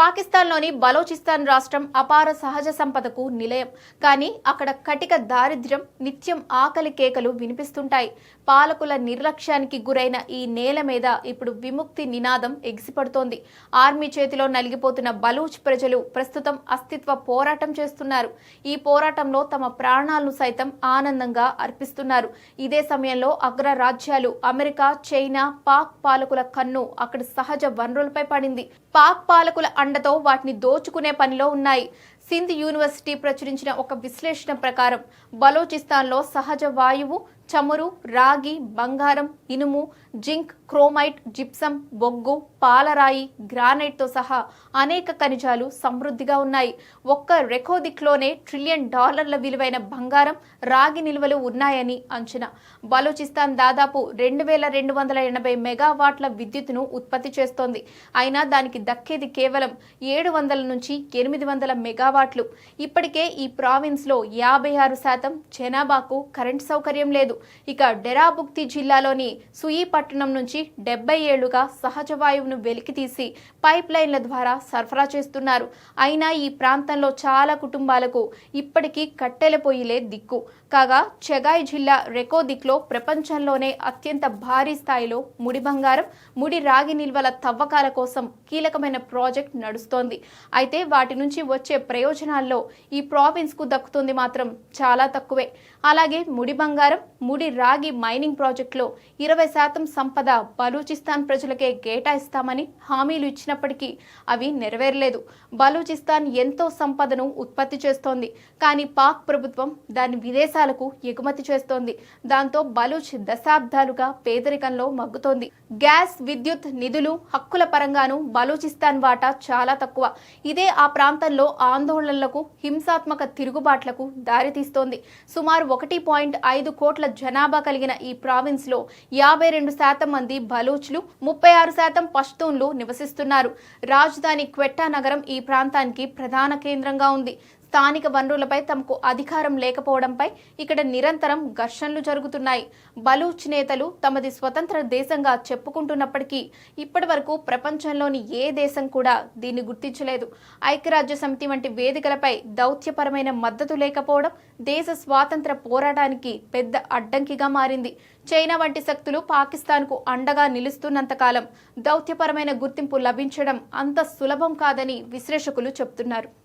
పాకిస్తాన్లోని బలోచిస్తాన్ రాష్ట్రం అపార సహజ సంపదకు నిలయం. కానీ అక్కడ కటిక దారిద్ర్యం, నిత్యం ఆకలి కేకలు వినిపిస్తుంటాయి. పాలకుల నిర్లక్ష్యానికి గురైన ఈ నేల మీద ఇప్పుడు విముక్తి నినాదం ఎగిసిపడుతోంది. ఆర్మీ చేతిలో నలిగిపోతున్న బలూచ్ ప్రజలు ప్రస్తుతం అస్తిత్వ పోరాటం చేస్తున్నారు. ఈ పోరాటంలో తమ ప్రాణాలను సైతం ఆనందంగా అర్పిస్తున్నారు. ఇదే సమయంలో అగ్రరాజ్యాలు అమెరికా, చైనా, పాక్ పాలకుల కన్ను అక్కడి సహజ వనరులపై పడింది. పాక్ పాలకుల అండతో వాటిని దోచుకునే పనిలో ఉన్నాయి. సింధ్ యూనివర్సిటీ ప్రచురించిన ఒక విశ్లేషణ ప్రకారం బలోచిస్తాన్లో సహజ వాయువు, చమురు, రాగి, బంగారం, ఇనుము, జింక్, క్రోమైట్, జిప్సం, బొగ్గు, పాలరాయి, గ్రానైట్తో సహా అనేక ఖనిజాలు సమృద్ధిగా ఉన్నాయి. ఒక్క రెకోదిక్లోనే $1 ట్రిలియన్ విలువైన బంగారం, రాగి నిల్వలు ఉన్నాయని అంచనా. బలోచిస్తాన్ దాదాపు 2280 మెగావాట్ల విద్యుత్తును ఉత్పత్తి చేస్తోంది. అయినా దానికి దక్కేది కేవలం 700 నుంచి 800 మెగావాట్లు. ఇప్పటికే ఈ ప్రావిన్స్ లో 56% జనాభాకు కరెంట్ సౌకర్యం లేదు. ఇక డెరాబుక్తి జిల్లాలోని సుయి పట్టణం నుంచి 70 ఏళ్లుగా సహజ వాయువును వెలికితీసి పైప్ లైన్ల ద్వారా సరఫరా చేస్తున్నారు. అయినా ఈ ప్రాంతంలో చాలా కుటుంబాలకు ఇప్పటికీ కట్టెల పొయ్యిలే దిక్కు. కాగా చెగాయ్ జిల్లా రెకోదిక్లో ప్రపంచంలోనే అత్యంత భారీ స్థాయిలో ముడి బంగారం, ముడి రాగి నిల్వల తవ్వకాల కోసం కీలకమైన ప్రాజెక్ట్ నడుస్తోంది. అయితే వాటి నుంచి వచ్చే ప్రయోజనాల్లో ఈ ప్రావిన్స్ కు దక్కుతుంది మాత్రం చాలా తక్కువే. అలాగే ముడి బంగారం, ముడి రాగి మైనింగ్ ప్రాజెక్టులో 20% సంపద బలూచిస్తాన్ ప్రజలకే కేటాయిస్తామని హామీలు ఇచ్చినప్పటికీ అవి నెరవేరలేదు. బలూచిస్తాన్ ఎంతో సంపదను ఉత్పత్తి చేస్తోంది. కానీ పాక్ ప్రభుత్వం దాన్ని విదేశాలకు ఎగుమతి చేస్తోంది. దాంతో బలూచ్ దశాబ్దాలుగా పేదరికంలో మగ్గుతోంది. గ్యాస్, విద్యుత్, నిధులు, హక్కుల పరంగాను బలూచిస్తాన్ వాటా చాలా తక్కువ. ఇదే ఆ ప్రాంతంలో ఆందోళనలకు, హింసాత్మక తిరుగుబాట్లకు దారితీస్తోంది. సుమారు 1.5 కోట్ల జనాభా కలిగిన ఈ ప్రావిన్స్ లో 52% మంది బలూచ్లు, 36% పష్తూన్లు నివసిస్తున్నారు. రాజధాని క్వెట్టా నగరం ఈ ప్రాంతానికి ప్రధాన కేంద్రంగా ఉంది. స్థానిక వనరులపై తమకు అధికారం లేకపోవడంపై ఇక్కడ నిరంతరం ఘర్షణలు జరుగుతున్నాయి. బలూచ్ నేతలు తమది స్వతంత్ర దేశంగా చెప్పుకుంటున్నప్పటికీ ఇప్పటి వరకు ప్రపంచంలోని ఏ దేశం కూడా దీన్ని గుర్తించలేదు. ఐక్యరాజ్య సమితి వంటి వేదికలపై దౌత్యపరమైన మద్దతు లేకపోవడం దేశ స్వాతంత్ర పోరాటానికి పెద్ద అడ్డంకిగా మారింది. చైనా వంటి శక్తులు పాకిస్తాన్కు అండగా నిలుస్తున్నంతకాలం దౌత్యపరమైన గుర్తింపు లభించడం అంత సులభం కాదని విశ్లేషకులు చెబుతున్నారు.